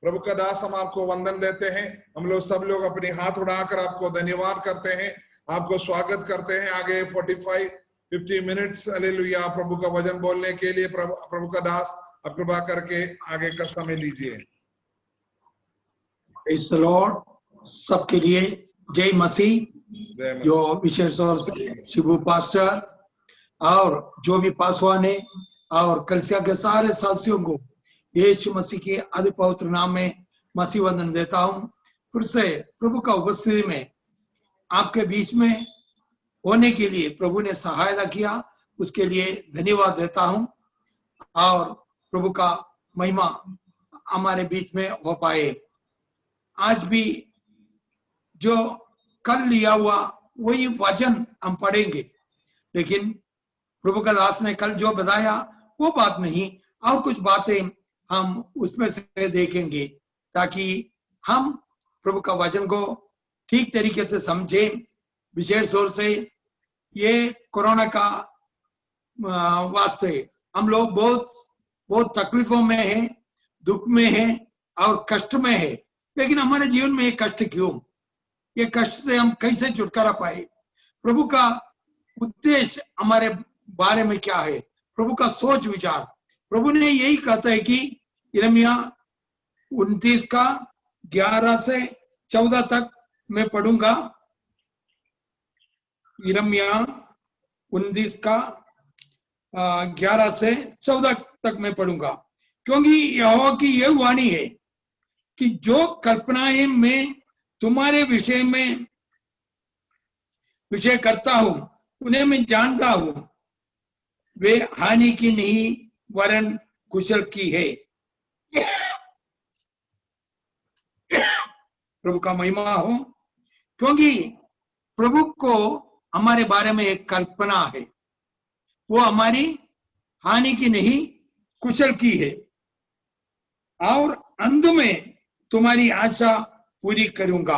प्रभु का दास हम आपको वंदन देते हैं। हम लोग सब लोग अपने हाथ उड़ाकर आपको धन्यवाद करते हैं, आपको स्वागत करते हैं। आगे 45-50 मिनट्स हालेलुया प्रभु का वचन बोलने के लिए प्रभु का दास आप कृपा करके आगे का समय लीजिए। Praise the Lord. सबके लिए जय मसीह। जो विशेष तौर से शिबू पास्टर और जो भी पासवान है और कलीसिया के सारे साथियों को यीशु मसीह के अति पवित्र नाम में मसीह वंदन देता हूं। फिर से प्रभु का उपस्थिति में आपके बीच में होने के लिए प्रभु ने सहायता किया, उसके लिए धन्यवाद देता हूं। और प्रभु का महिमा हमारे बीच में हो पाए। आज भी जो कल लिया हुआ वही वचन हम पढ़ेंगे, लेकिन प्रभु का दास ने कल जो बताया वो बात नहीं, और कुछ बातें हम उसमें से देखेंगे ताकि हम प्रभु का वचन को ठीक तरीके से समझें। विशेष तौर से ये कोरोना का वास्ते हम लोग बहुत तकलीफों में हैं, दुख में हैं और कष्ट में है। लेकिन हमारे जीवन में ये कष्ट क्यों? ये कष्ट से हम कैसे छुटकारा पाए? प्रभु का उद्देश्य हमारे बारे में क्या है? प्रभु का सोच विचार, प्रभु ने यही कहता है कि यिर्मयाह 29 का 11 से 14 तक मैं पढ़ूंगा। यिर्मयाह 29 का 11 से 14 तक मैं पढ़ूंगा। क्योंकि यहोवा की यह वाणी है कि जो कल्पनाएं मैं तुम्हारे विषय करता हूं उन्हें मैं जानता हूं, वे हानि की नहीं वरन कुशल की है। प्रभु का महिमा हो। क्योंकि प्रभु को हमारे बारे में एक कल्पना है, वो हमारी हानि की नहीं कुशल की है, और अंत में तुम्हारी आशा पूरी करूंगा।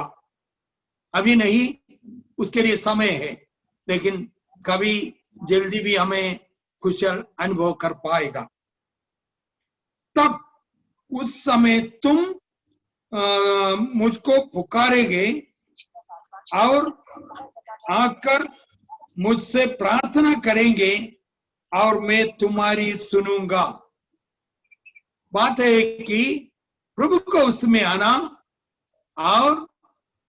अभी नहीं, उसके लिए समय है, लेकिन कभी जल्दी भी हमें कुशल अनुभव कर पाएगा। तब उस समय तुम मुझको पुकारेंगे और आकर मुझसे प्रार्थना करेंगे और मैं तुम्हारी सुनूंगा। बात है कि प्रभु को उसमें आना और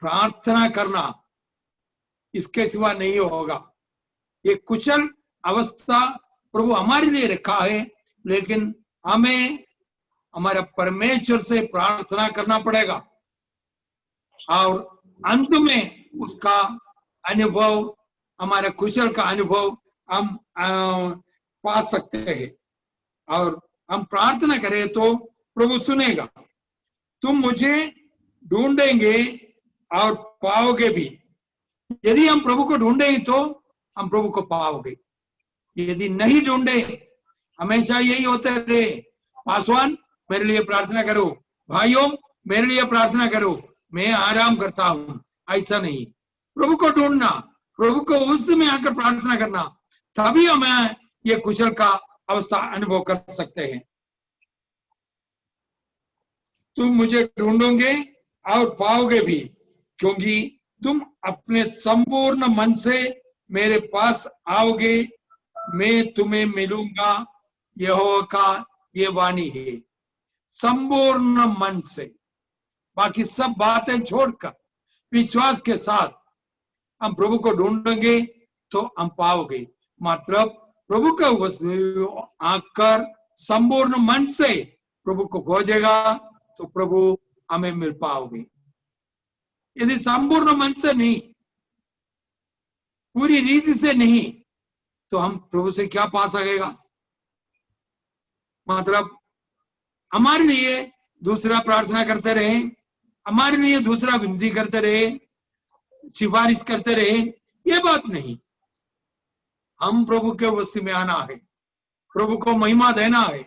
प्रार्थना करना, इसके सिवा नहीं होगा। ये कुशल अवस्था प्रभु हमारे लिए रखा है, लेकिन हमें हमारे परमेश्वर से प्रार्थना करना पड़ेगा और अंत में उसका अनुभव, हमारे कुशल का अनुभव हम पा सकते हैं। और हम प्रार्थना करें तो प्रभु सुनेगा। तुम मुझे ढूंढेंगे और पाओगे भी। यदि हम प्रभु को ढूंढे तो हम प्रभु को पाओगे, यदि नहीं ढूंढे, हमेशा यही होते रहे, पासवान मेरे लिए प्रार्थना करो, भाइयों मेरे लिए प्रार्थना करो, मैं आराम करता हूं, ऐसा नहीं। प्रभु को ढूंढना, प्रभु को उसमें आकर प्रार्थना करना, तभी हमें ये कुशल का अवस्था अनुभव कर सकते हैं। तुम मुझे ढूंढोगे और पाओगे भी, क्योंकि तुम अपने संपूर्ण मन से मेरे पास आओगे, मैं तुम्हें मिलूंगा। यहोवा का ये वाणी है। संपूर्ण मन से, बाकी सब बातें छोड़कर विश्वास के साथ हम प्रभु को ढूंढेंगे तो हम पाओगे। मतलब प्रभु का आकर संपूर्ण मन से प्रभु को खोजेगा तो प्रभु हमें मिल पाओगे। यदि संपूर्ण मन से नहीं, पूरी रीति से नहीं, तो हम प्रभु से क्या पा सकेगा? मतलब हमारे लिए दूसरा प्रार्थना करते रहे, हमारे लिए दूसरा विनती करते रहे, सिफारिश करते रहे, ये बात नहीं। हम प्रभु के उपस्थिति में आना है, प्रभु को महिमा देना है।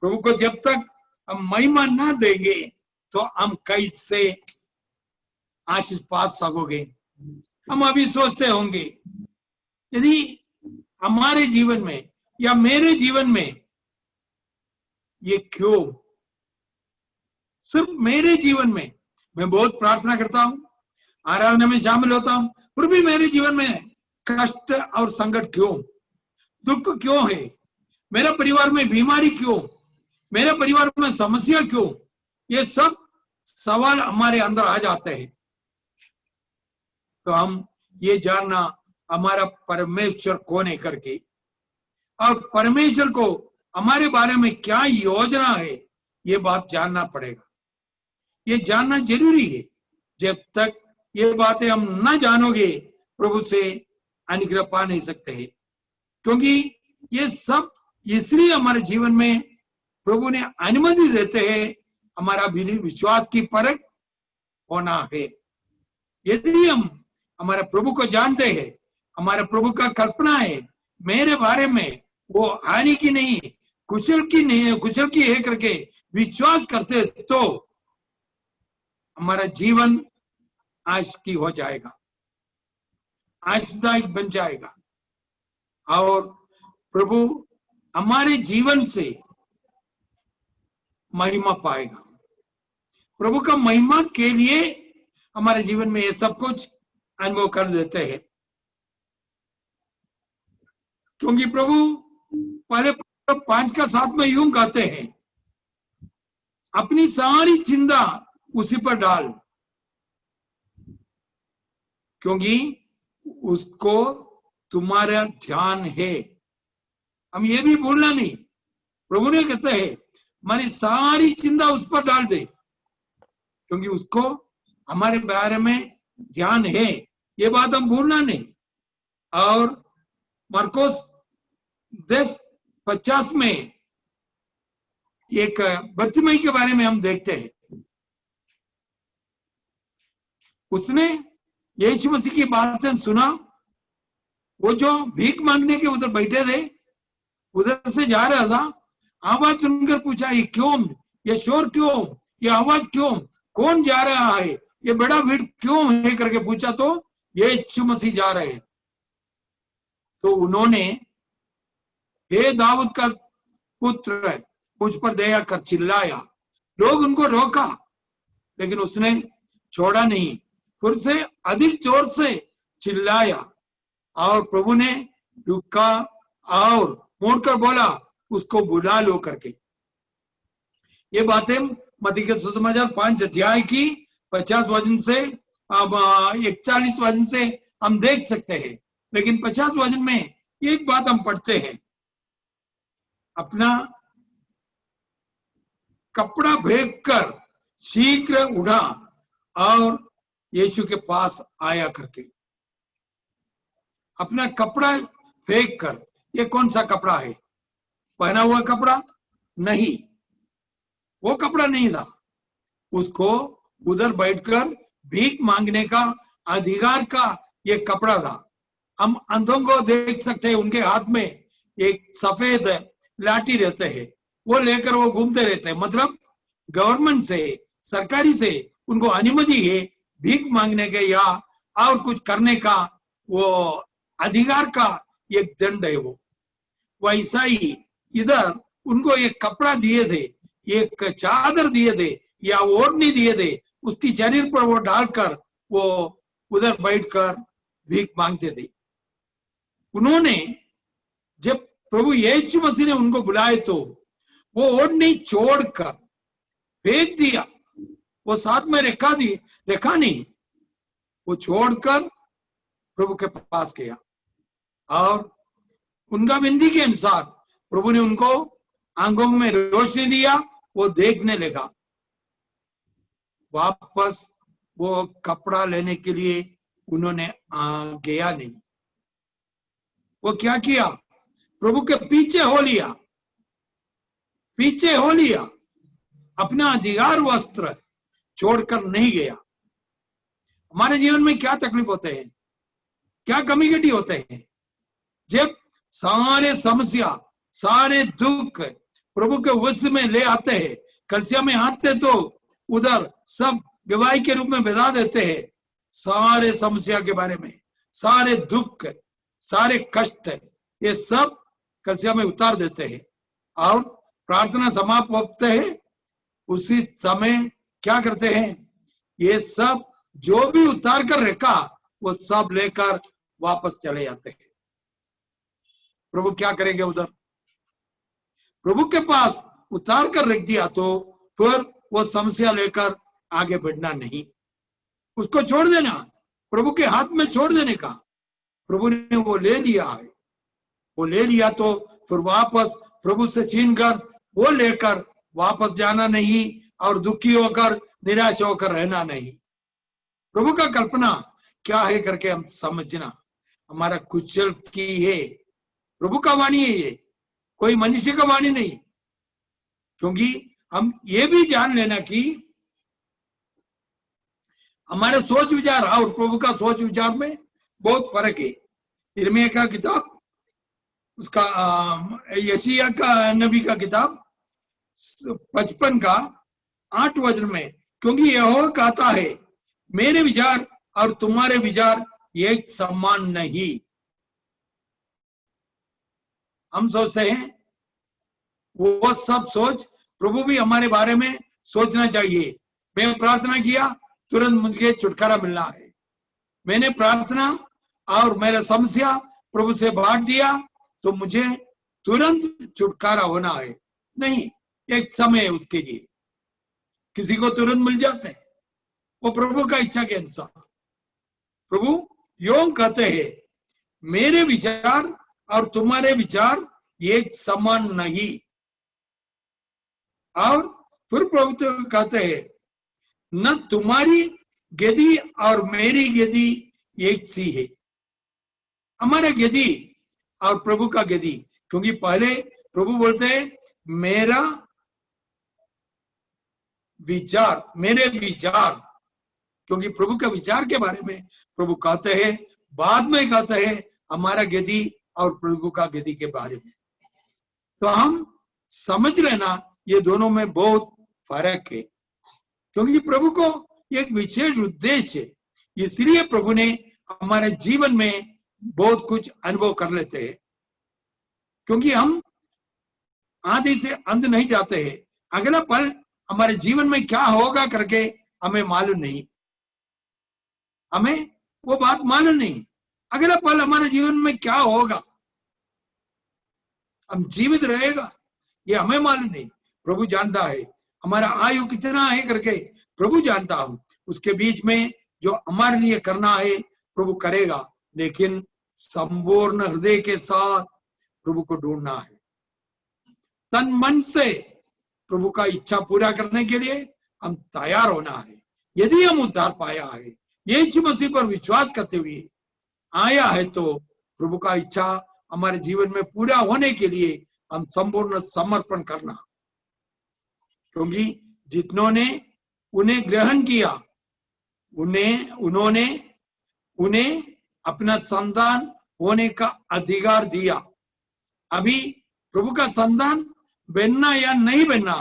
प्रभु को जब तक हम महिमा ना देंगे तो हम कैसे आशीष पा सकोगे? हम अभी सोचते होंगे, यदि हमारे जीवन में या मेरे जीवन में ये क्यों सिर्फ मेरे जीवन में मैं बहुत प्रार्थना करता हूं, आराधना में शामिल होता हूं, फिर भी मेरे जीवन में कष्ट और संकट क्यों, दुख क्यों है, मेरे परिवार में बीमारी क्यों, मेरे परिवार में समस्या क्यों, ये सब सवाल हमारे अंदर आ जाते हैं। तो हम ये जानना हमारा परमेश्वर कौन है करके, और परमेश्वर को हमारे बारे में क्या योजना है, ये बात जानना पड़ेगा। ये जानना जरूरी है। जब तक ये बातें हम न जानोगे, प्रभु से अनुग्रह पा नहीं सकते हैं। क्योंकि ये सब इसलिए हमारे जीवन में प्रभु ने अनुमति देते हैं, हमारा विश्वास की परख होना है। यदि हम हमारे प्रभु को जानते हैं, हमारे प्रभु का कल्पना है मेरे बारे में, वो हानि की नहीं कुशल की नहीं, कुशल की है करके विश्वास करते, तो हमारा जीवन आश की हो जाएगा, आशदायक बन जाएगा, और प्रभु हमारे जीवन से महिमा पाएगा। प्रभु का महिमा के लिए हमारे जीवन में ये सब कुछ अनुभव कर देते हैं। क्योंकि प्रभु पहले 5:7 में यूं कहते हैं, अपनी सारी चिंता उसी पर डाल, क्योंकि उसको तुम्हारा ध्यान है। हम ये भी भूलना नहीं, प्रभु ने कहते हैं हमारी सारी चिंता उस पर डाल दे, क्योंकि उसको हमारे बारे में ध्यान है। ये बात हम भूलना नहीं। और मरकोस 10:50 में एक बर्तिमाई के बारे में हम देखते हैं। उसने यीशु मसीह की बातें सुना। वो जो भीख मांगने के उधर बैठे थे, उधर से जा रहा था, आवाज सुनकर पूछा, ये क्यों, ये शोर क्यों, ये आवाज क्यों, कौन जा रहा है, ये बड़ा भीड़ क्यों है करके पूछा, तो ये यीशु मसीह जा रहे हैं। तो उन्होंने, हे दाऊद का पुत्र, मुझ पर दया कर, चिल्लाया। लोग उनको रोका, लेकिन उसने छोड़ा नहीं, फिर से अधिक जोर से चिल्लाया, और प्रभु ने रुका और मुड़कर बोला, उसको बुला लो करके। ये बातें मत्ती के सुसमाचार 5 अध्याय की 50 वचन से 41 वचन से हम देख सकते हैं। लेकिन 50 वचन में एक बात हम पढ़ते हैं, अपना कपड़ा फेंक कर शीघ्र उठा और यीशु के पास आया करके। अपना कपड़ा फेंक कर, ये कौन सा कपड़ा है, पहना हुआ कपड़ा नहीं, वो कपड़ा नहीं था। उसको उधर बैठकर भीख मांगने का अधिकार का ये कपड़ा था। हम अंधों को देख सकते हैं, उनके हाथ में एक सफेद लाठी रहते हैं, वो लेकर वो घूमते रहते हैं। मतलब गवर्नमेंट से, सरकारी से उनको अनुमति है भीख मांगने के या और कुछ करने का, वो अधिकार का एक दंड है। वो वैसा ही इधर उनको एक कपड़ा दिए थे, एक चादर दिए थे या ओढ़नी दिए थे, उसकी शरीर पर वो डालकर वो उधर बैठकर भीख मांगते थे। उन्होंने जब प्रभु यीशु मसीह ने उनको बुलाए, तो वो ओढ़नी छोड़कर फेंक दिया, वो साथ में रखा नहीं, वो छोड़कर प्रभु के पास गया, और उनका विनती के अनुसार प्रभु ने उनको आंखों में रोशनी दिया, वो देखने लगा। वापस वो कपड़ा लेने के लिए उन्होंने गया नहीं, वो क्या किया, प्रभु के पीछे हो लिया, अपना अधिकार वस्त्र छोड़कर नहीं गया। हमारे जीवन में क्या तकलीफ होते हैं, क्या कमी घटी होते हैं, जब सारे समस्या, सारे दुख प्रभु के वश में ले आते हैं, कलिसिया में आते तो उधर सब गवाही के रूप में बता देते हैं, सारे समस्या के बारे में, सारे दुख, सारे कष्ट, ये सब कलिसिया में उतार देते हैं, और प्रार्थना समाप्त होते हैं। उसी समय क्या करते हैं, ये सब जो भी उतार कर रखा वो सब लेकर वापस चले जाते हैं। प्रभु क्या करेंगे उधर? प्रभु के पास उतार कर रख दिया तो फिर वो समस्या लेकर आगे बढ़ना नहीं, उसको छोड़ देना, प्रभु के हाथ में छोड़ देने का। प्रभु ने वो ले लिया है, वो ले लिया तो फिर वापस प्रभु से छीन कर वो लेकर वापस जाना नहीं और दुखी होकर निराश होकर रहना नहीं। प्रभु का कल्पना क्या है करके हम समझना हमारा कुशल की है। प्रभु का वाणी है ये, कोई मनुष्य का वाणी नहीं। क्योंकि हम ये भी जान लेना कि हमारे सोच विचार और प्रभु का सोच विचार में बहुत फर्क है। यिर्मयाह का किताब, उसका यशायाह का नबी का किताब 55 का 8 वचन में, क्योंकि यहोवा कहता है मेरे विचार और तुम्हारे विचार एक समान नहीं। हम सोचते हैं वो सब सोच प्रभु भी हमारे बारे में सोचना चाहिए। मैं प्रार्थना किया तुरंत मुझे छुटकारा मिलना है, मैंने प्रार्थना और मेरा समस्या प्रभु से बांट दिया तो मुझे तुरंत छुटकारा होना है। नहीं, एक समय है उसके लिए। किसी को तुरंत मिल जाते हैं, वो प्रभु का इच्छा के अनुसार। प्रभु यों कहते हैं मेरे विचार और तुम्हारे विचार एक समान नहीं। और फिर प्रभु तो कहते हैं न तुम्हारी गति और मेरी गति एक सी है। हमारा गति और प्रभु का गति, क्योंकि पहले प्रभु बोलते हैं मेरा विचार, मेरे विचार, क्योंकि प्रभु के विचार के बारे में प्रभु कहते हैं, बाद में कहते हैं हमारा गति और प्रभु का गति के बारे में। तो हम समझ लेना ये दोनों में बहुत फर्क है, क्योंकि प्रभु को एक विशेष उद्देश्य है, इसलिए प्रभु ने हमारे जीवन में बहुत कुछ अनुभव कर लेते हैं। क्योंकि हम आधे से अंत नहीं जाते हैं, अगला पल हमारे जीवन में क्या होगा करके हमें मालूम नहीं, हमें वो बात मालूम नहीं, अगला पल हमारे जीवन में क्या होगा, हम जीवित रहेगा ये हमें मालूम नहीं। प्रभु जानता है हमारा आयु कितना है करके, प्रभु जानता हूं। उसके बीच में जो हमारे लिए करना है प्रभु करेगा, लेकिन संपूर्ण हृदय के साथ प्रभु को ढूंढना है, तन मन से प्रभु का इच्छा पूरा करने के लिए हम तैयार होना है। यदि हम उद्धार पाया है, यीशु मसीह पर विश्वास करते हुए आया है, तो प्रभु का इच्छा हमारे जीवन में पूरा होने के लिए हम संपूर्ण समर्पण करना। क्योंकि जितनों ने उन्हें ग्रहण किया उन्हें अपना संतान होने का अधिकार दिया। अभी प्रभु का संतान बनना या नहीं बनना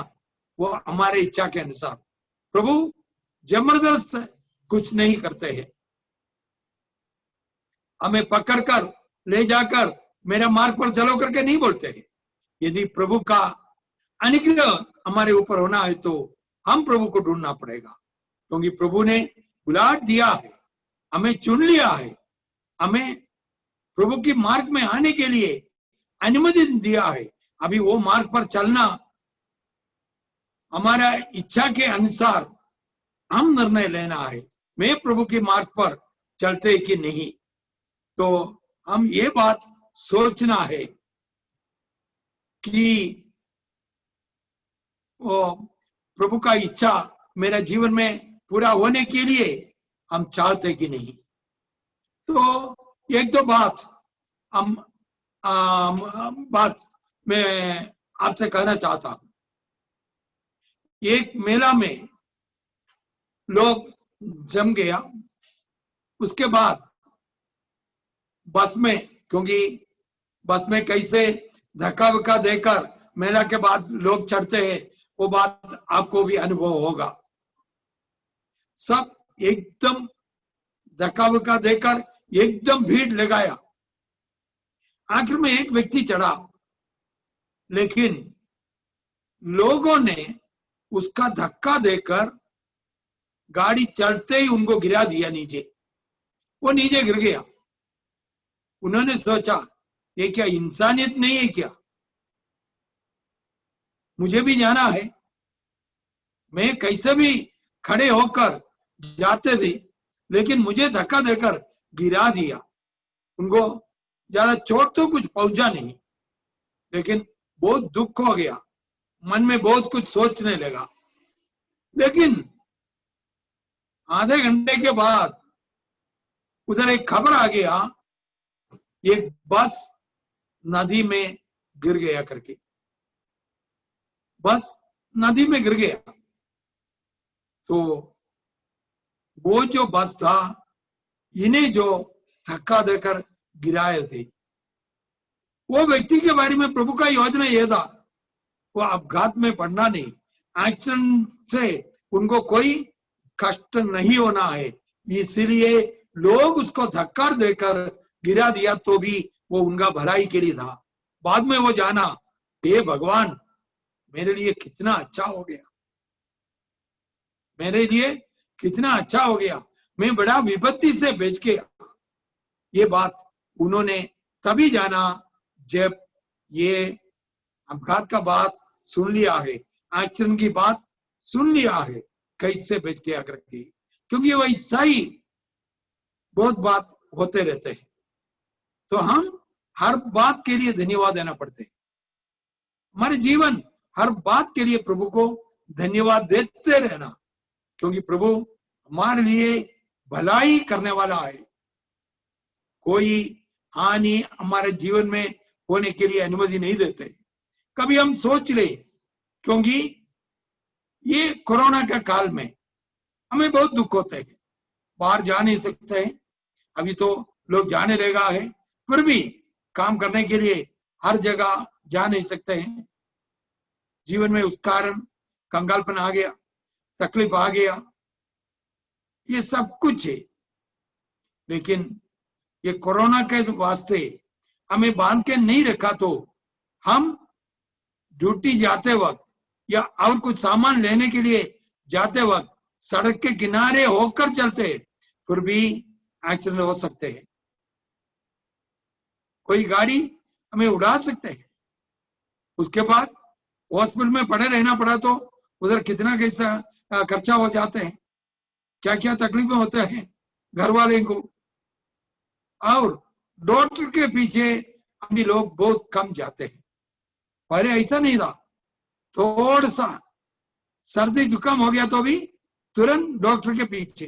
वो हमारे इच्छा के अनुसार, प्रभु जबरदस्त कुछ नहीं करते हैं। हमें पकड़कर ले जाकर मेरा मार्ग पर चलो करके नहीं बोलते हैं। यदि प्रभु का अनुग्रह हमारे ऊपर होना है तो हम प्रभु को ढूंढना पड़ेगा, क्योंकि प्रभु ने बुलाट दिया है, हमें चुन लिया है, हमें प्रभु की मार्ग में आने के लिए अनुमति दिया है। अभी वो मार्ग पर चलना हमारा इच्छा के अनुसार हम निर्णय लेना है, मैं प्रभु के मार्ग पर चलते कि नहीं। तो हम ये बात सोचना है कि वो प्रभु का इच्छा मेरा जीवन में पूरा होने के लिए हम चाहते कि नहीं। तो एक दो बात मैं आपसे कहना चाहता हूं। एक मेला में लोग जम गया, उसके बाद बस में, क्योंकि बस में कैसे धक्का वक्का देकर मेला के बाद लोग चढ़ते हैं, वो बात आपको भी अनुभव होगा। सब एकदम धक्का वक्का देकर एकदम भीड़ लगाया, आखिर में एक व्यक्ति चढ़ा, लेकिन लोगों ने उसका धक्का देकर गाड़ी चलते ही उनको गिरा दिया नीचे, वो नीचे गिर गया। उन्होंने सोचा ये क्या इंसानियत नहीं है क्या, मुझे भी जाना है, मैं कैसे भी खड़े होकर जाते थे, लेकिन मुझे धक्का देकर गिरा दिया। उनको ज्यादा चोट तो कुछ पहुंचा नहीं, लेकिन बहुत दुख हो गया, मन में बहुत कुछ सोचने लगा। लेकिन आधे घंटे के बाद उधर एक खबर आ गया, एक बस नदी में गिर गया करके, बस नदी में गिर गया। तो वो जो बस था, इन्हें जो धक्का देकर गिराए थे, वो व्यक्ति के बारे में प्रभु का योजना यह था, वो अपघात में पड़ना नहीं, एक्सीडेंट से उनको कोई कष्ट नहीं होना है, इसलिए लोग उसको धक्का देकर गिरा दिया तो भी वो उनका भलाई के लिए था। बाद में वो जाना, हे भगवान मेरे लिए कितना अच्छा हो गया, मेरे लिए कितना अच्छा हो गया, मैं बड़ा विपत्ति से बच गया। ये बात उन्होंने तभी जाना जब ये अपघात का बात सुन लिया है, एक्सीडेंट की बात सुन लिया है, कैसे बच गया करके। क्योंकि वैसा ही बहुत बात होते रहते हैं, तो हम हर बात के लिए धन्यवाद देना पड़ते है। हमारे जीवन हर बात के लिए प्रभु को धन्यवाद देते रहना, क्योंकि प्रभु हमारे लिए भलाई करने वाला है। कोई हानि हमारे जीवन में होने के लिए अनुमति नहीं देते। कभी हम सोच ले, क्योंकि ये कोरोना के काल में हमें बहुत दुख होता है, बाहर जा नहीं सकते हैं, अभी तो लोग जाने लगा है, फिर भी काम करने के लिए हर जगह जा नहीं सकते हैं। जीवन में उस कारण कंगालपन आ गया, तकलीफ आ गया, ये सब कुछ है। लेकिन ये कोरोना के वास्ते हमें बांध के नहीं रखा, तो हम ड्यूटी जाते वक्त या और कुछ सामान लेने के लिए जाते वक्त सड़क के किनारे होकर चलते, फिर भी एक्सीडेंट हो सकते हैं। कोई गाड़ी हमें उड़ा सकते हैं, उसके बाद हॉस्पिटल में पड़े रहना पड़ा तो उधर कितना कैसा खर्चा हो जाते हैं, क्या क्या तकलीफें होते हैं घर वाले को। और डॉक्टर के पीछे अभी लोग बहुत कम जाते हैं, पहले ऐसा नहीं था, थोड़ा सा सर्दी जुकाम हो गया तो भी तुरंत डॉक्टर के पीछे,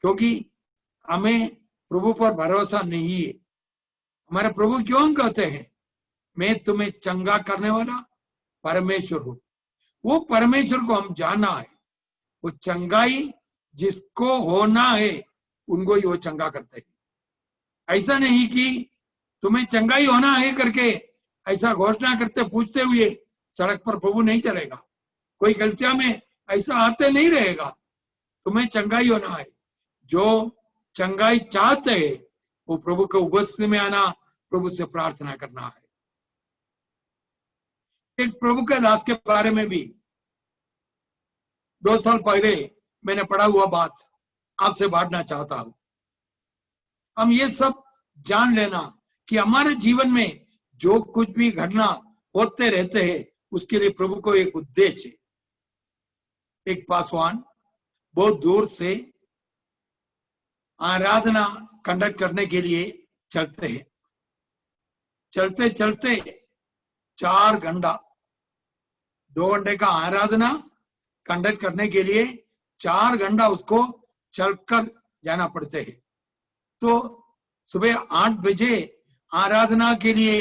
क्योंकि हमें प्रभु पर भरोसा नहीं है। हमारे प्रभु क्यों कहते हैं, मैं तुम्हें चंगा करने वाला परमेश्वर हूं। वो परमेश्वर को हम जानना है, वो चंगाई जिसको होना है उनको ही वो चंगा करते हैं। ऐसा नहीं कि तुम्हें चंगाई होना है करके ऐसा घोषणा करते पूछते हुए सड़क पर प्रभु नहीं चलेगा, कोई कलिसिया में ऐसा आते नहीं रहेगा। तुम्हें चंगाई होना है, जो चंगाई चाहते हैं वो प्रभु के उपस्थिति में आना, प्रभु से प्रार्थना करना है। एक प्रभु के दास के बारे में भी 2 साल पहले मैंने पढ़ा हुआ बात आपसे बांटना चाहता हूं। हम ये सब जान लेना कि हमारे जीवन में जो कुछ भी घटना होते रहते हैं उसके लिए प्रभु को एक उद्देश्य है। एक पासवान बहुत दूर से आराधना कंडक्ट करने के लिए चलते हैं, चलते चलते 4 घंटा, 2 घंटे का आराधना कंडक्ट करने के लिए 4 घंटा उसको चलकर जाना पड़ते है। तो सुबह 8 बजे आराधना के लिए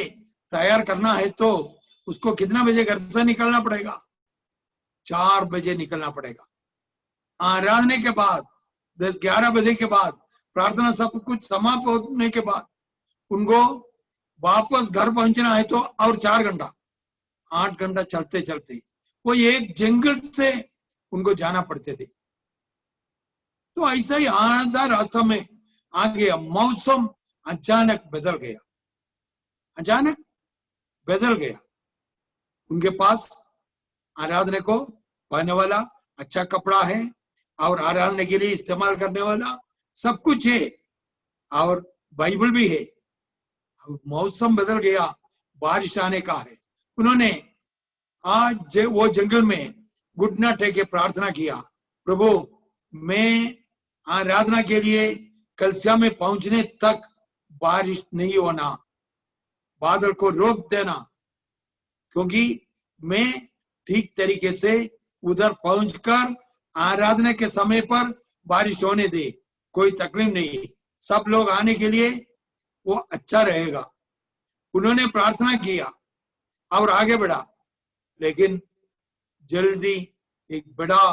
तैयार करना है तो उसको कितना बजे घर से निकलना पड़ेगा? 4 बजे निकलना पड़ेगा। आराधना के बाद 10-11 बजे के बाद प्रार्थना सब कुछ समाप्त होने के बाद उनको वापस घर पहुंचना है तो और 4 घंटा, 8 घंटा चलते चलते वो एक जंगल से उनको जाना पड़ते थे। तो ऐसा ही आधा रास्ता में आ गया, मौसम अचानक बदल गया, अचानक बदल गया। उनके पास आराधना को पहनने वाला अच्छा कपड़ा है, और आराधना के लिए इस्तेमाल करने वाला सब कुछ है, और बाइबल भी है। मौसम बदल गया, बारिश आने का है। उन्होंने आज वो जंगल में घुटना टेके प्रार्थना किया, प्रभु मैं आराधना के लिए कलसिया में पहुंचने तक बारिश नहीं होना, बादल को रोक देना, क्योंकि मैं ठीक तरीके से उधर पहुंचकर आराधना के समय पर बारिश होने दे, कोई तकलीफ नहीं, सब लोग आने के लिए वो अच्छा रहेगा। उन्होंने प्रार्थना किया और आगे बढ़ा, लेकिन जल्दी एक बड़ा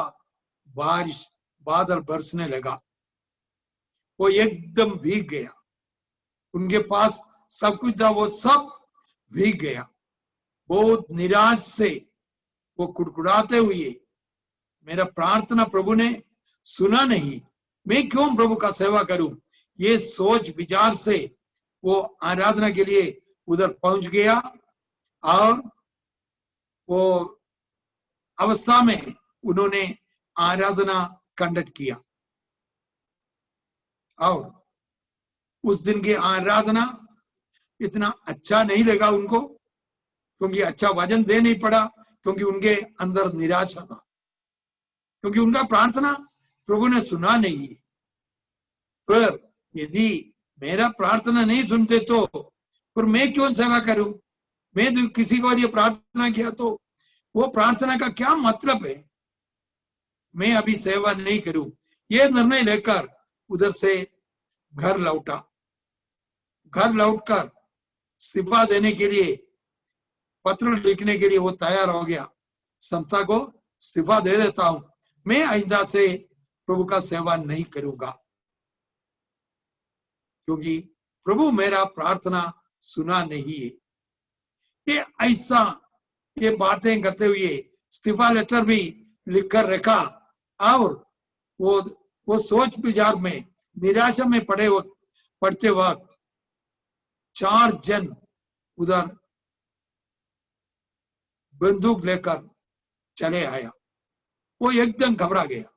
बारिश बादल बरसने लगा, वो एकदम भीग गया। उनके पास सब कुछ था, वो सब भीग गया। बहुत निराश से वो कुड़कुड़ाते हुए, मेरा प्रार्थना प्रभु ने सुना नहीं, मैं क्यों प्रभु का सेवा करूं, ये सोच विचार से वो आराधना के लिए उधर पहुंच गया। और वो अवस्था में उन्होंने आराधना कंडक्ट किया, और उस दिन की आराधना इतना अच्छा नहीं लगा उनको, क्योंकि अच्छा वचन दे नहीं पड़ा, क्योंकि उनके अंदर निराशा था, क्योंकि उनका प्रार्थना प्रभु ने सुना नहीं। पर यदि मेरा प्रार्थना नहीं सुनते तो फिर मैं क्यों सेवा करूं, मैं तो किसी को ये प्रार्थना किया तो वो प्रार्थना का क्या मतलब है, मैं अभी सेवा नहीं करूं। ये निर्णय लेकर उधर से घर लौटा। घर लौटकर इस्तीफा देने के लिए, पत्र लिखने के लिए वो तैयार हो गया। संस्था को इस्तीफा दे देता हूं, मैं आइंदा से प्रभु का सेवा नहीं करूंगा, क्योंकि प्रभु मेरा प्रार्थना सुना नहीं है। ये ऐसा ये बातें करते हुए इस्तीफा लेटर भी लिखकर रखा, और वो सोच विचार में निराशा में पड़ते वक्त 4 जन उधर बंदूक लेकर चले आया। वो एकदम घबरा गया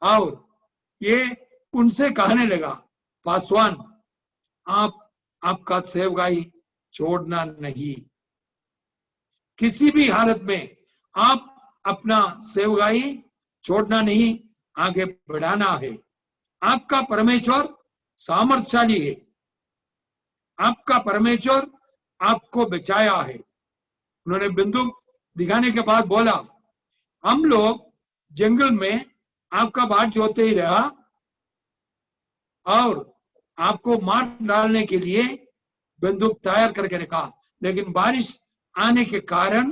और ये उनसे कहने लगा, पासवान आपका सेवकाई छोड़ना नहीं, किसी भी हालत में आप अपना सेवकाई छोड़ना नहीं, आगे बढ़ाना है। आपका परमेश्वर सामर्थ्यशाली है, आपका परमेश्वर आपको बचाया है। उन्होंने बंदूक दिखाने के बाद बोला, हम लोग जंगल में आपका बाट जोते ही रहा और आपको मार डालने के लिए बंदूक तैयार करके रखा, लेकिन बारिश आने के कारण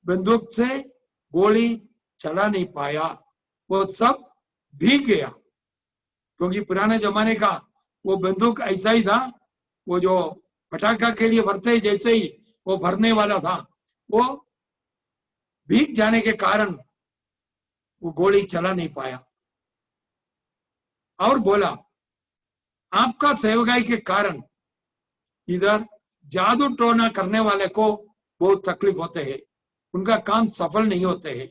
बंदूक से गोली चला नहीं पाया, वो सब भीग गया। क्योंकि पुराने जमाने का वो बंदूक ऐसा ही था, वो जो पटाखा के लिए भरते ही जैसे ही वो भरने वाला था, वो भीग जाने के कारण वो गोली चला नहीं पाया। और बोला, आपका सेवकाई के कारण इधर जादू टोना करने वाले को बहुत तकलीफ होते हैं, उनका काम सफल नहीं होते हैं।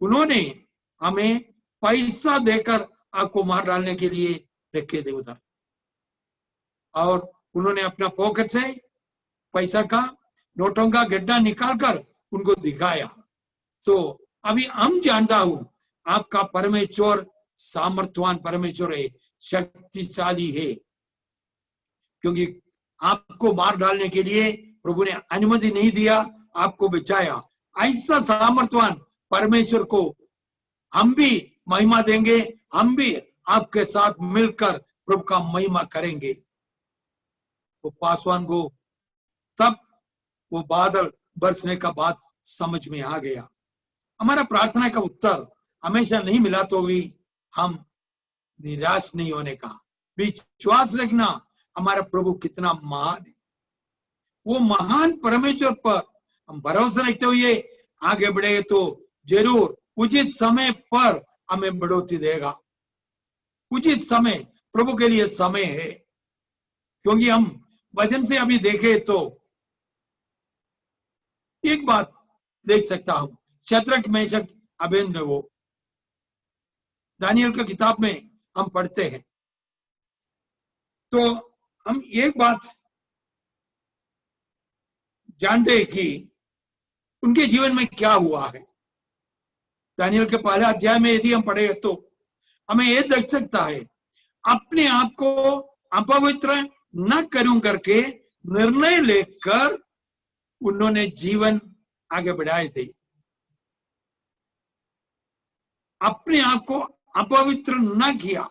उन्होंने हमें पैसा देकर आपको मार डालने के लिए रखे थे उधर, और उन्होंने अपना पॉकेट से पैसा का नोटों का गड्ढा निकालकर उनको दिखाया। तो अभी हम जानता हूं आपका परमेश्वर सामर्थ्यवान परमेश्वर है, शक्तिशाली है, क्योंकि आपको मार डालने के लिए प्रभु ने अनुमति नहीं दिया, आपको बचाया। ऐसा सामर्थ्यवान परमेश्वर को हम भी महिमा देंगे, हम भी आपके साथ मिलकर प्रभु का महिमा करेंगे। तो पासवान को तब वो बादल बरसने का बात समझ में आ गया। हमारा प्रार्थना का उत्तर हमेशा नहीं मिला तो भी हम निराश नहीं होने का, विश्वास रखना हमारा प्रभु कितना महान है। वो महान परमेश्वर पर हम भरोसा रखते हुए आगे बढ़े तो जरूर उचित समय पर हमें बढ़ोतरी देगा। उचित समय प्रभु के लिए समय है, क्योंकि हम वचन से अभी देखे तो एक बात देख सकता हूं, शद्रक मेशक अबेदनगो, दानियल का किताब में हम पढ़ते हैं। तो हम एक बात जानते हैं कि उनके जीवन में क्या हुआ है। दानियल के पहले अध्याय में यदि हम पढ़े तो हमें यह देख सकता है, अपने आप को अपवित्र न करूं करके निर्णय लेकर उन्होंने जीवन आगे बढ़ाए थे। अपने आप को अपवित्र न किया,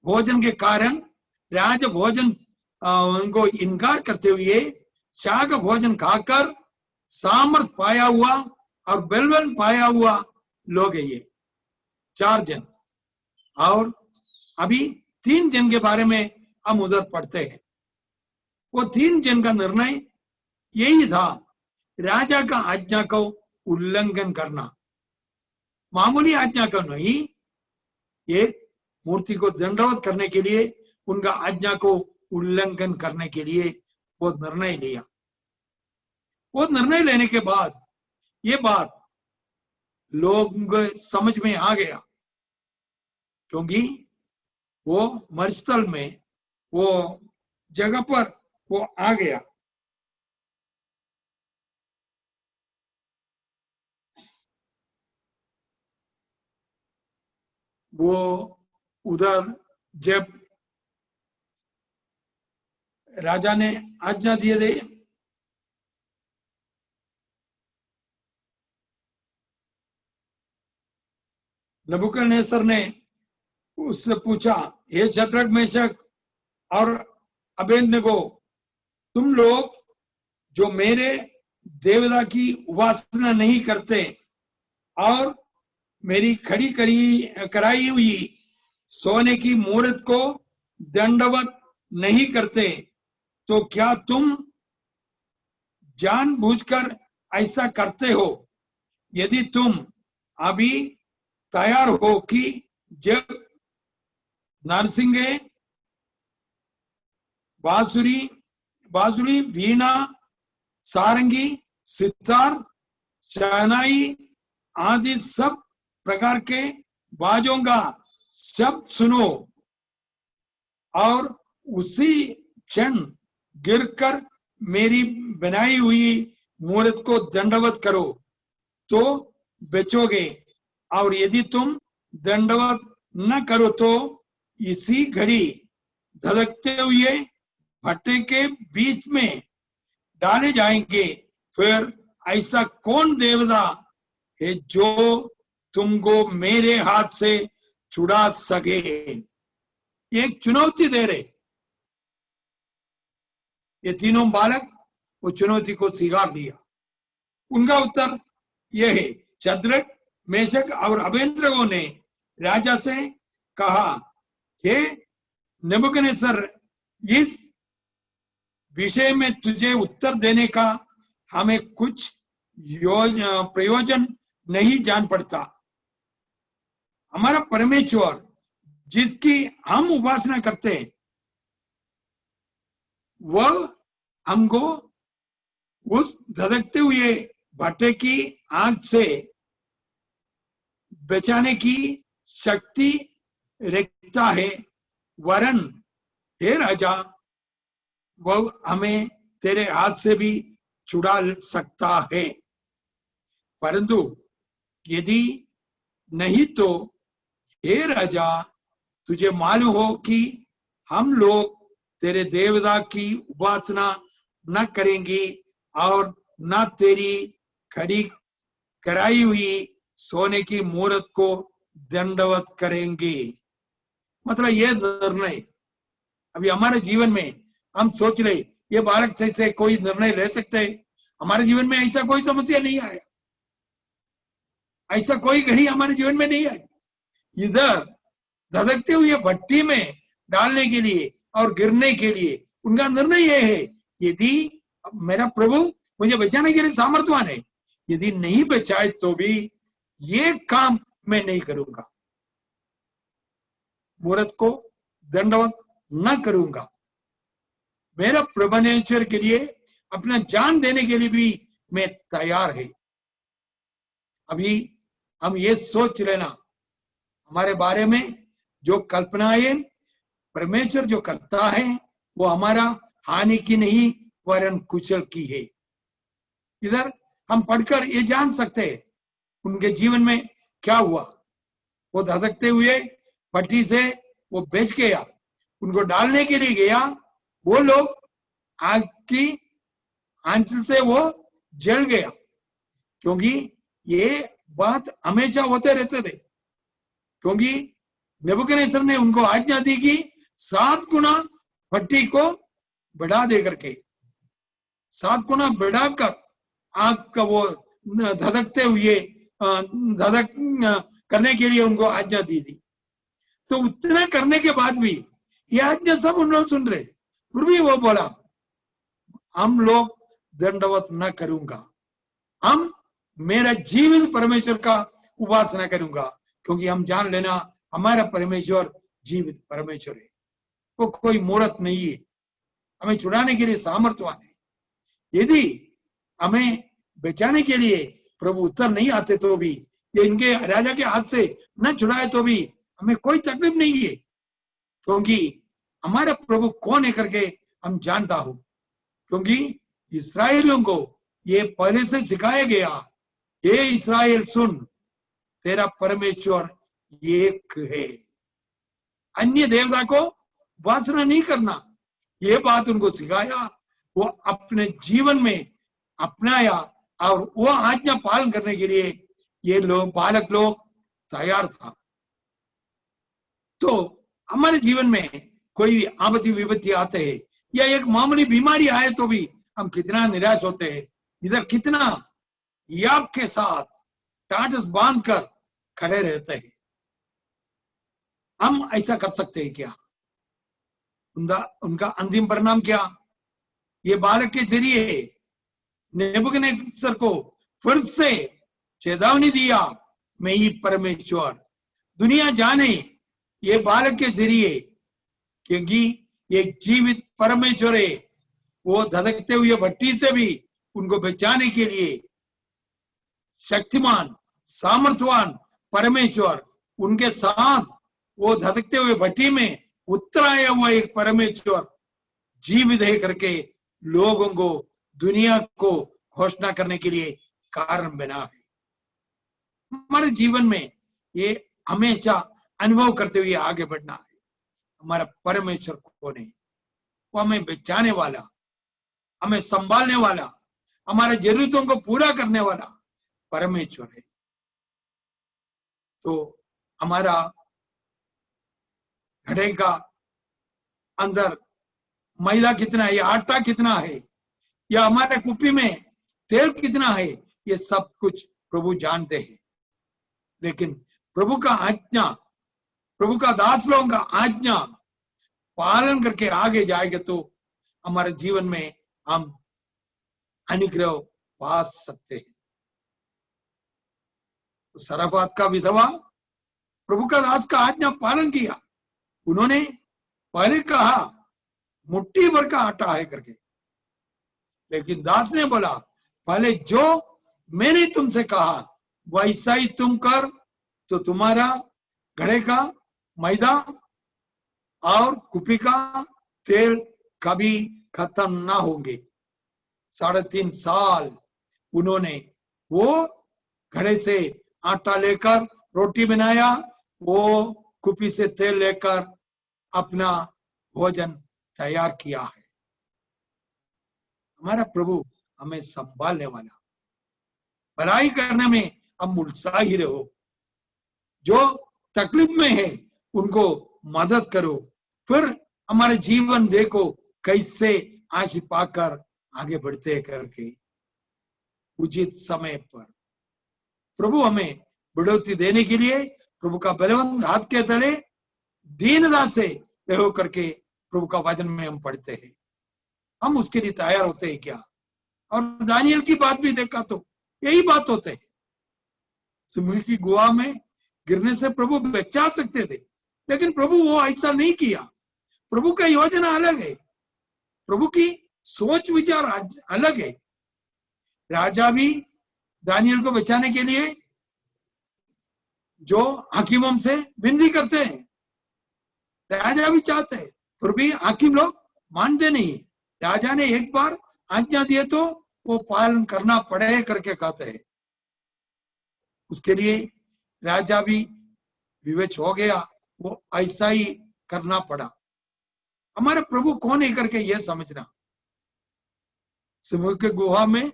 भोजन के कारण राज भोजन उनको इनकार करते हुए शाक भोजन खाकर सामर्थ पाया हुआ और बलवान पाया हुआ लोग है ये 4 जन। और अभी 3 जन के बारे में हम उधर पढ़ते हैं। वो 3 जन का निर्णय यही था, राजा का आज्ञा को उल्लंघन करना, मामूली आज्ञा का नहीं, ये मूर्ति को दंडवत करने के लिए, उनका आज्ञा को उल्लंघन करने के लिए वो निर्णय लिया। वो निर्णय लेने के बाद ये बात लोग समझ में आ गया, क्योंकि वो मरुस्थल में वो जगह पर वो आ गया। वो उधर जब राजा ने आज्ञा दिए थे, नबूकदनेस्सर ने उससे पूछा, हे शद्रक मेशक और अबेदनगो, तुम लोग जो मेरे देवता की उपासना नहीं करते और मेरी खड़ी कराई हुई सोने की मूर्त को दंडवत नहीं करते, तो क्या तुम जानबूझकर ऐसा करते हो? यदि तुम अभी तैयार हो कि जब नरसिंगे, बांसुरी, वीणा, सारंगी, सितार, शहनाई आदि सब प्रकार के बाजों का शब्द सुनो और उसी क्षण गिरकर मेरी बनाई हुई मूर्त को दंडवत करो तो बचोगे, और यदि तुम दंडवत न करो तो इसी घड़ी धधकते हुए भट्टे के बीच में डाले जाएंगे। फिर ऐसा कौन देवता है जो तुमको मेरे हाथ से छुड़ा सके? एक चुनौती दे रहे। ये तीनों बालक वो चुनौती को स्वीकार लिया। उनका उत्तर यह है, शद्रक, मेशक और अबेदनगो ने राजा से कहा, हे नबूकदनेस्सर, इस विषय में तुझे उत्तर देने का हमें कुछ प्रयोजन नहीं जान पड़ता। हमारा परमेश्वर जिसकी हम उपासना करते हैं वह हमको उस धधकते हुए भट्टे की आग से बचाने की शक्ति रखता है, वरन हे राजा, वह हमें तेरे हाथ से भी छुड़ा सकता है। परंतु यदि नहीं तो हे राजा, तुझे मालूम हो कि हम लोग तेरे देवता की उपासना न करेंगे और न तेरी खड़ी कराई हुई सोने की मूर्त को दंडवत करेंगे। मतलब ये निर्णय अभी हमारे जीवन में हम सोच ले, ये बालक से कोई निर्णय ले सकते हैं? हमारे जीवन में ऐसा कोई समस्या नहीं आया, ऐसा कोई घड़ी हमारे जीवन में नहीं आई। इधर धधकते हुए भट्टी में डालने के लिए और गिरने के लिए उनका निर्णय यह है, यदि मेरा प्रभु मुझे बचाने के लिए सामर्थ्यवान है, यदि नहीं बचाए तो भी ये काम मैं नहीं करूंगा, मूर्त को दंडवत न करूंगा। मेरा परमेश्वर के लिए अपना जान देने के लिए भी मैं तैयार है। अभी हम ये सोच लेना हमारे बारे में जो कल्पनाएं परमेश्वर जो करता है वो हमारा हानि की नहीं वरन कुशल की है। इधर हम पढ़कर ये जान सकते हैं उनके जीवन में क्या हुआ। वो धधकते हुए भट्टी से वो बेच गया, उनको डालने के लिए गया, वो लोग आग की आंचल से वो जल गया, क्योंकि ये बात हमेशा होते रहते थे। क्योंकि नेबूकदनेस्सर ने उनको आज्ञा दी कि 7 गुना भट्टी को बढ़ा दे करके, 7 गुना बढ़ाकर आग का वो धधकते हुए धधक करने के लिए उनको आज्ञा दी थी। तो उतना करने के बाद भी ये आज्ञा सब उन लोग सुन रहे, फिर भी वो बोला हम लोग दंडवत न करूंगा, हम मेरा जीवित परमेश्वर का उपासना करूंगा, क्योंकि हम जान लेना हमारा परमेश्वर जीवित परमेश्वर है, वो कोई मूर्त नहीं है, हमें छुड़ाने के लिए सामर्थ्यवान है। यदि हमें बचाने के लिए प्रभु उत्तर नहीं आते तो भी, ये इनके राजा के हाथ से न छुड़ाए तो भी हमें कोई तकलीफ नहीं है, क्योंकि हमारा प्रभु कौन है करके हम जानता हूं। क्योंकि इस्राएलियों को ये पहले से सिखाया गया, ये इस्राएल सुन तेरा परमेश्वर एक है, अन्य देवता को उपासना नहीं करना, ये बात उनको सिखाया, वो अपने जीवन में अपनाया और वो आज्ञा पालन करने के लिए ये लोग बालक लोग तैयार था। तो हमारे जीवन में कोई आपत्ति विपत्ति आते हैं या एक मामूली बीमारी आए तो भी हम कितना निराश होते हैं, इधर कितना याब के साथ टाटस बांध कर खड़े रहते हैं। हम ऐसा कर सकते हैं क्या? उनका अंतिम परिणाम क्या? ये बालक के जरिए नेबूकदनेस्सर को फिर से चेतावनी दिया, मैं ही परमेश्वर, दुनिया जाने ये बालक के जरिए, क्योंकि ये जीवित परमेश्वर है, वो धधकते हुए भट्टी से भी उनको बचाने के लिए शक्तिमान सामर्थ्यवान परमेश्वर, उनके साथ वो धधकते हुए भट्टी में उतर आया हुआ एक परमेश्वर जीवित है करके लोगों को, दुनिया को घोषणा करने के लिए कारण बना है। हमारे जीवन में ये हमेशा अनुभव करते हुए आगे बढ़ना है, हमारा परमेश्वर कौन है? वो हमें बचाने वाला, हमें संभालने वाला, हमारे जरूरतों को पूरा करने वाला परमेश्वर है। तो हमारा घड़े का अंदर मैदा कितना है या आटा कितना है या हमारे कुप्पी में तेल कितना है, ये सब कुछ प्रभु जानते हैं। लेकिन प्रभु का आज्ञा, प्रभु का दास लोगों का आज्ञा पालन करके आगे जाएगा तो हमारे जीवन में हम अनुग्रह पा सकते हैं। सरफात का विधवा प्रभु का दास का आज्ञा पालन किया, उन्होंने पहले कहा मुट्ठी भर का आटा है करके, लेकिन दास ने बोला पहले जो मैंने तुमसे कहा वैसा ही तुम कर, तो तुम्हारा घड़े का मैदा और कुप्पी का तेल कभी खत्म ना होंगे। 3.5 साल उन्होंने वो घड़े से आटा लेकर रोटी बनाया, वो कुप्पी से तेल लेकर अपना भोजन तैयार किया है। हमारा प्रभु हमें संभालने वाला, भलाई करने में हम उत्साही रहो, जो तकलीफ में है उनको मदद करो, फिर हमारे जीवन देखो कैसे आशीष पाकर आगे बढ़ते करके उचित समय पर प्रभु हमें बढ़ोतरी देने के लिए प्रभु का बलवंत हाथ के तले दीनता से रहो करके प्रभु का वचन में हम पढ़ते हैं। हम उसके लिए तैयार होते हैं क्या? और दानियल की बात भी देखा तो यही बात होते है, सिंह की गुहा में गिरने से प्रभु बचा सकते थे, लेकिन प्रभु वो ऐसा नहीं किया। प्रभु का योजना अलग है, प्रभु की सोच विचार अलग है। राजा भी दानियल को बचाने के लिए जो हकीमों से विनती करते हैं, राजा भी चाहते हैं, फिर भी हाकिम लोग मानते नहीं। राजा ने एक बार आज्ञा दिए तो वो पालन करना पड़े करके कहते हैं। उसके लिए राजा भी विवेच हो गया, वो ऐसा ही करना पड़ा। हमारे प्रभु कौन है करके यह समझना। सिंह के गुहा में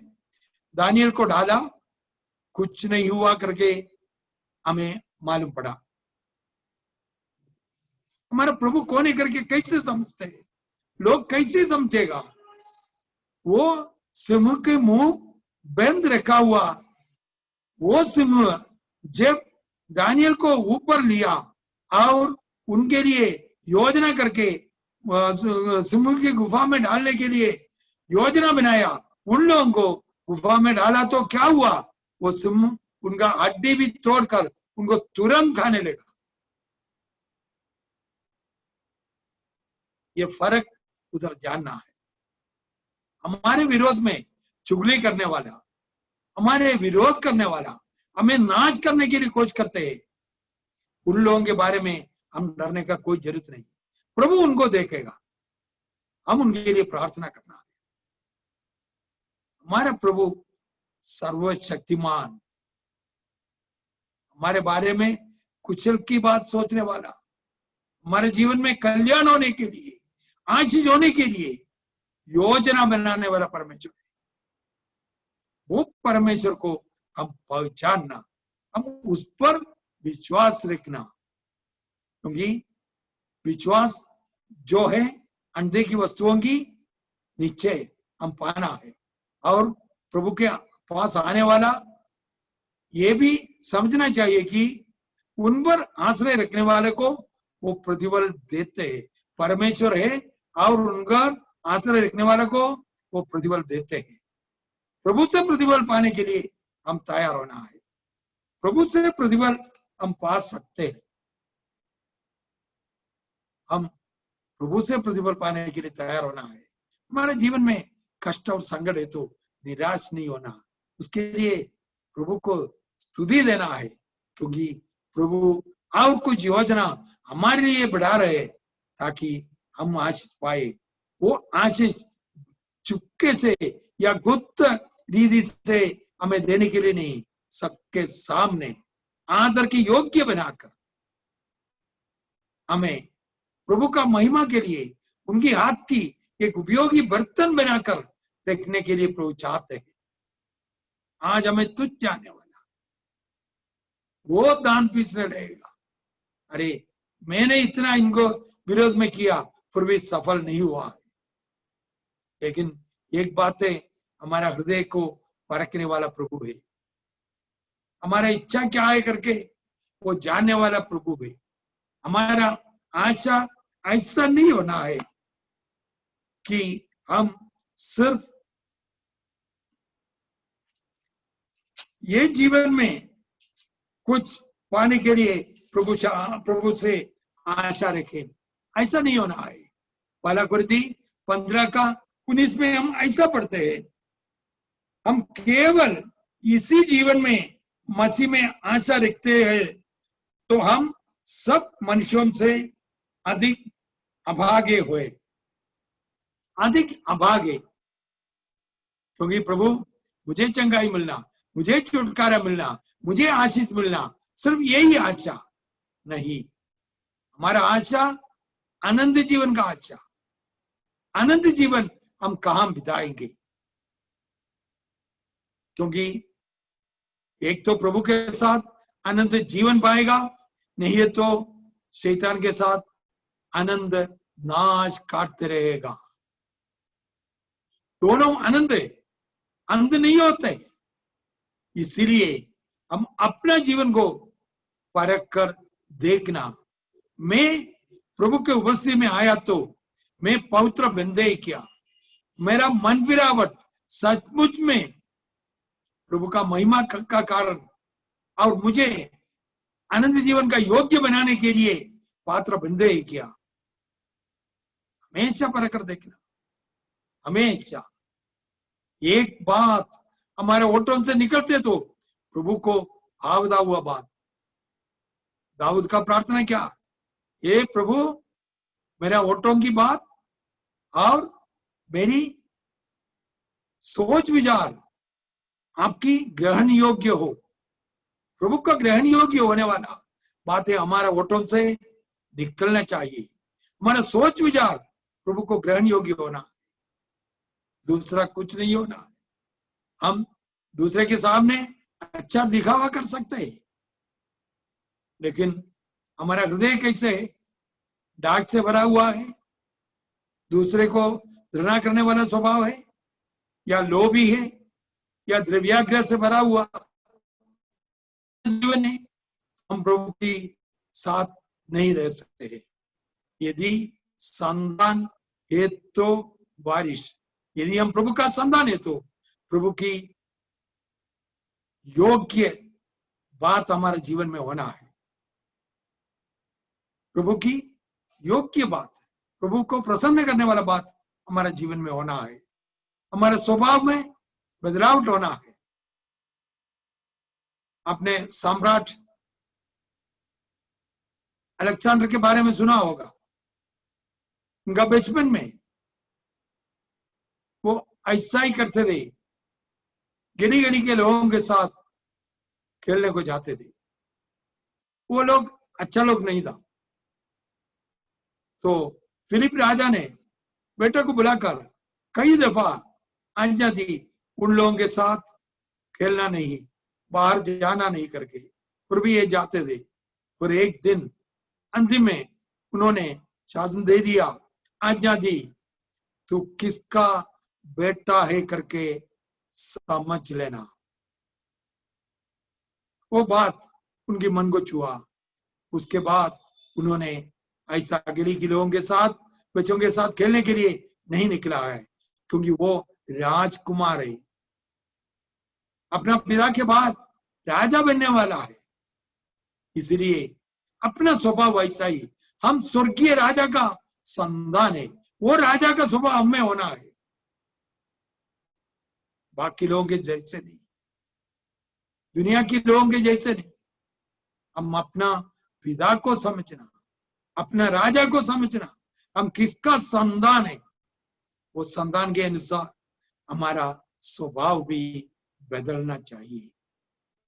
दानियल को डाला, कुछ नहीं हुआ करके हमें मालूम पड़ा। हमारा प्रभु कौन है करके कैसे समझते हैं लोग? कैसे समझेगा? वो सिंह के मुंह बंद रखा हुआ, वो सिंह जब दानियल को ऊपर लिया और उनके लिए योजना करके सिंह की गुफा में डालने के लिए योजना बनाया, उन लोगों को गुफा में डाला तो क्या हुआ? वो सिंह उनका हड्डी भी तोड़कर उनको तुरंत खाने लगा। ये फर्क उधर जानना है। हमारे विरोध में चुगली करने वाला, हमारे विरोध करने वाला, हमें नाश करने के लिए कोशिश करते हैं, उन लोगों के बारे में हम डरने का कोई जरूरत नहीं। प्रभु उनको देखेगा, हम उनके लिए प्रार्थना करना है। हमारा प्रभु सर्वशक्तिमान, हमारे बारे में कुशल की बात सोचने वाला, हमारे जीवन में कल्याण होने के लिए, आशीष होने के लिए योजना बनाने वाला परमेश्वर है। वो परमेश्वर को हम पहचानना, हम उस पर विश्वास रखना, क्योंकि विश्वास जो है अनदेखी वस्तुओं की निश्चय हम पाना है। और प्रभु के पास आने वाला ये भी समझना चाहिए कि उन पर आश्रय रखने वाले को वो प्रतिफल देते हैं। परमेश्वर है और उनका आश्रय रखने वाले को वो प्रतिफल देते हैं। प्रभु से प्रतिफल पाने के लिए हम तैयार होना है। प्रभु से प्रतिफल हम पा सकते हैं। हम प्रभु से प्रतिफल पाने के लिए तैयार होना है। हमारे जीवन में कष्ट और संकट है तो निराश नहीं होना, उसके लिए प्रभु को स्तुति देना है, क्योंकि प्रभु और कुछ योजना हमारे लिए बढ़ा रहे ताकि हम आशीष पाए। वो आशीष चुपके से या गुप्त रीति से हमें देने के लिए नहीं, सबके सामने आदर के योग्य बनाकर हमें प्रभु का महिमा के लिए उनकी हाथ की एक उपयोगी बर्तन बनाकर रखने के लिए प्रभु चाहते हैं। आज हमें तुच्छ जाने वाला वो दान पीसने रहेगा, अरे मैंने इतना इनको विरोध में किया फिर भी सफल नहीं हुआ। लेकिन एक बात है, हमारा हृदय को परखने वाला प्रभु है, हमारा इच्छा क्या है करके वो जानने वाला प्रभु है। हमारा आशा ऐसा नहीं होना है कि हम सिर्फ ये जीवन में कुछ पाने के लिए प्रभु से आशा रखें, ऐसा नहीं होना है। पहला कुरिन्थी 15:19 में हम ऐसा पढ़ते हैं, हम केवल इसी जीवन में मसीह में आशा रखते हैं तो हम सब मनुष्यों से अधिक अभागे हुए, अधिक अभागे। क्योंकि प्रभु मुझे चंगाई मिलना, मुझे छुटकारा मिलना, मुझे आशीष मिलना, सिर्फ यही आशा नहीं। हमारा आशा आनंद जीवन का आशा। आनंद जीवन हम कहां बिताएंगे? क्योंकि एक तो प्रभु के साथ आनंद जीवन पाएगा, नहीं है तो शैतान के साथ आनंद नाश काटते रहेगा। दोनों आनंद है, अंत नहीं होते। इसीलिए हम अपना जीवन को परख कर देखना। मैं प्रभु के उपस्थिति में आया तो मैं पवित्र बंदे किया, मेरा मन फिरावट सचमुच में प्रभु का महिमा का कारण और मुझे आनंद जीवन का योग्य बनाने के लिए पात्र बंदे किया। हमेशा परख कर देखना, हमेशा। एक बात हमारे ओठों से निकलते तो प्रभु को आवदा हुआ बात, दाऊद का प्रार्थना क्या? हे प्रभु, मेरा ओठों की बात और मेरी सोच विचार आपकी ग्रहण योग्य हो। प्रभु का ग्रहण योग्य होने वाला बातें हमारा ओठों से निकलना चाहिए। हमारा सोच विचार प्रभु को ग्रहण योग्य होना, दूसरा कुछ नहीं होना। हम दूसरे के सामने अच्छा दिखावा कर सकते हैं, लेकिन हमारा हृदय कैसे डाक से भरा हुआ है, दूसरे को घृणा करने वाला स्वभाव है, या लोभी है, या द्रव्याग्रह से भरा हुआ जीवन है, हम प्रभु की साथ नहीं रह सकते हैं। यदि संतान है तो बारिश, यदि हम प्रभु का संतान है तो प्रभु की योग्य बात हमारे जीवन में होना है। प्रभु की योग्य बात, प्रभु को प्रसन्न करने वाला बात हमारे जीवन में होना है। हमारे स्वभाव में बदलाव होना है। आपने सम्राट अलेक्जेंडर के बारे में सुना होगा। उनका बचपन में वो ऐसा ही करते थे, गिनी गिनी के लोगों के साथ खेलने को जाते थे। वो लोग अच्छा लोग नहीं था, तो फिलिप राजा ने बेटे को बुलाकर कई दफा आज्ञा दी उन लोगों के साथ खेलना नहीं, बाहर जाना नहीं करके, फिर भी ये जाते थे। और एक दिन अंतिम में उन्होंने शासन दे दिया, आज्ञा दी, तू किसका बेटा है करके समझ लेना। वो बात उनके मन को छुआ। उसके बाद उन्होंने ऐसा गिरी के लोगों के साथ, बच्चों के साथ खेलने के लिए नहीं निकला है, क्योंकि वो राजकुमार है, अपना पिता के बाद राजा बनने वाला है। इसलिए अपना स्वभाव ऐसा ही, हम स्वर्गीय राजा का संतान है, वो राजा का स्वभाव हमें होना है, बाकी लोगों के जैसे नहीं, दुनिया के लोगों के जैसे नहीं। हम अपना पिता को समझना, अपना राजा को समझना, हम किसका संतान है, वो संतान के अनुसार हमारा स्वभाव भी बदलना चाहिए।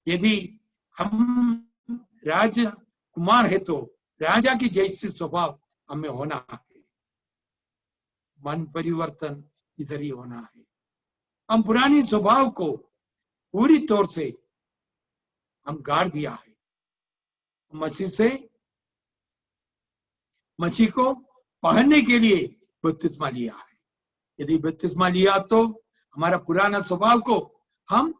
यदि हम राजा कुमार है तो राजा की जैसे स्वभाव हमें होना है। मन परिवर्तन इधर ही होना है। हम पुरानी स्वभाव को पूरी तौर से हम गाड़ दिया है। मसीह को पहनने के लिए बपतिस्मा लिया है। यदि बपतिस्मा लिया तो हमारा पुराना स्वभाव को हम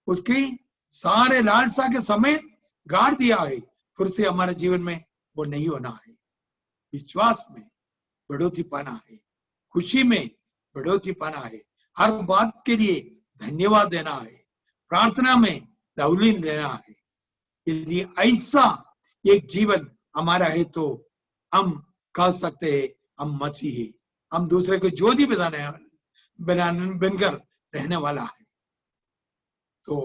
उसकी सारे लालसा के समय गाड़ दिया है। फिर से हमारे जीवन में वो नहीं होना है। विश्वास में बढ़ोतरी पाना है, खुशी में बढ़ोतरी पाना है, हर बात के लिए धन्यवाद देना है, प्रार्थना में लवलीन रहना है। यदि ऐसा एक जीवन हमारा है तो हम कह सकते हैं हम मसीह है, हम दूसरे को ज्योति बनकर रहने वाला है। तो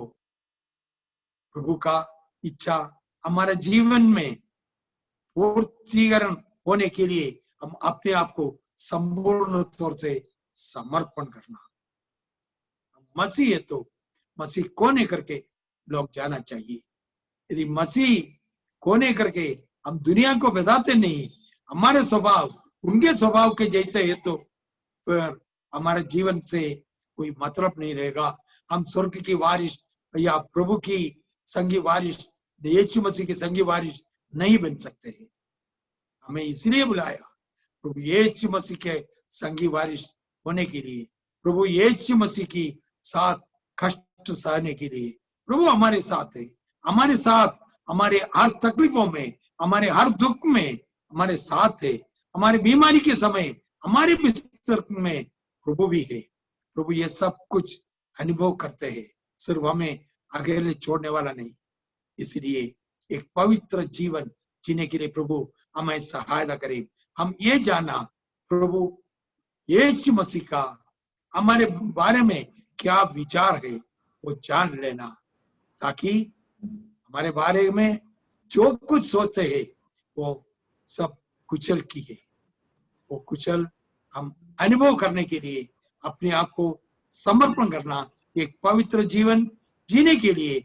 प्रभु का इच्छा हमारे जीवन में पूर्तिकरण होने के लिए हम अपने आप को संपूर्ण तौर से समर्पण करना। मसीह है तो मसीह कोने करके लोग जाना चाहिए। यदि मसीह कोने करके हम दुनिया को बताते नहीं, हमारे स्वभाव उनके स्वभाव के जैसे है, तो फिर हमारे जीवन से कोई मतलब नहीं रहेगा। हम स्वर्ग की वारिस या प्रभु की संगी वारिस, यीशु मसीह की संगी वारिस नहीं बन सकते हैं। हमें इसलिए बुलाया प्रभु यीशु मसीह के संगी वारिस होने के लिए, प्रभु यीशु मसीह की साथ कष्ट सहने के लिए। प्रभु हमारे साथ है, हमारे साथ हमारे हर तकलीफों में, हमारे हर दुख में हमारे साथ है, हमारे बीमारी के समय हमारे बिस्तर में प्रभु भी है। प्रभु ये सब कुछ अनुभव करते हैं, सिर्फ हमें अकेले छोड़ने वाला नहीं। इसलिए एक पवित्र जीवन जीने के लिए प्रभु हमें सहायता करे। हम ये जाना प्रभु यीशु मसीह का हमारे बारे में क्या विचार है वो जान लेना, ताकि हमारे बारे में जो कुछ सोचते हैं वो सब कुशल की है। वो कुशल हम अनुभव करने के लिए अपने आप को समर्पण करना, एक पवित्र जीवन जीने के लिए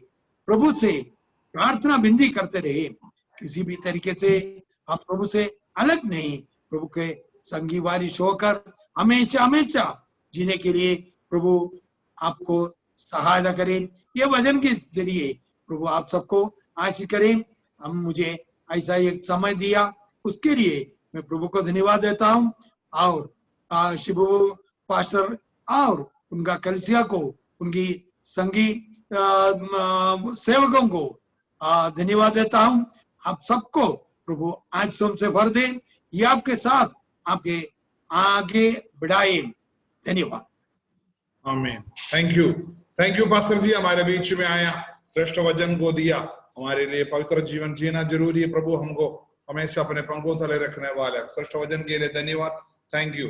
प्रभु से प्रार्थना विनती करते रहे। किसी भी तरीके से हम प्रभु से अलग नहीं, प्रभु के संगी वारिश होकर हमेशा हमेशा जीने के लिए प्रभु आपको सहायता करें। ये वचन के जरिए प्रभु आप सबको आशीष करें। हम मुझे ऐसा एक समय दिया, उसके लिए मैं प्रभु को धन्यवाद देता हूँ। और शिबू पास्टर और उनका कलीसिया को, उनकी संगी सेवकों को धन्यवाद देता हूँ। आप सबको प्रभु आज सोम से भर दे, ये आपके साथ आपके आगे बढ़ाए। धन्यवाद। आमीन। थैंक यू पास्टर जी, हमारे बीच में आया, श्रेष्ठ वचन को दिया। हमारे लिए पवित्र जीवन जीना जरूरी है। प्रभु हमको हमेशा अपने पंखों तले रखने वाले श्रेष्ठ वचन के लिए धन्यवाद। Thank you.